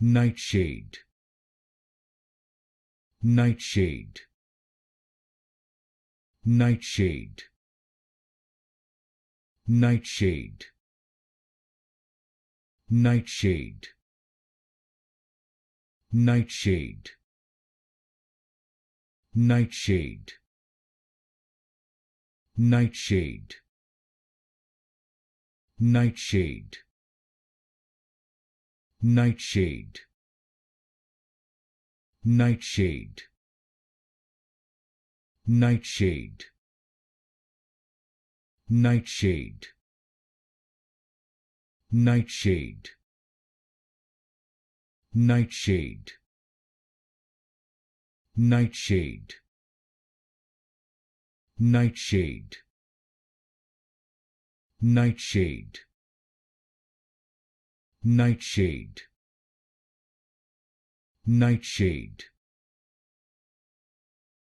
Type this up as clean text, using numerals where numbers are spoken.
Nightshade, nightshade, nightshade, nightshade, nightshade, nightshade, nightshade, nightshade, nightshade, nightshade, nightshade, nightshade, nightshade, nightshade, nightshade, nightshade, nightshade, nightshade, nightshade, nightshade,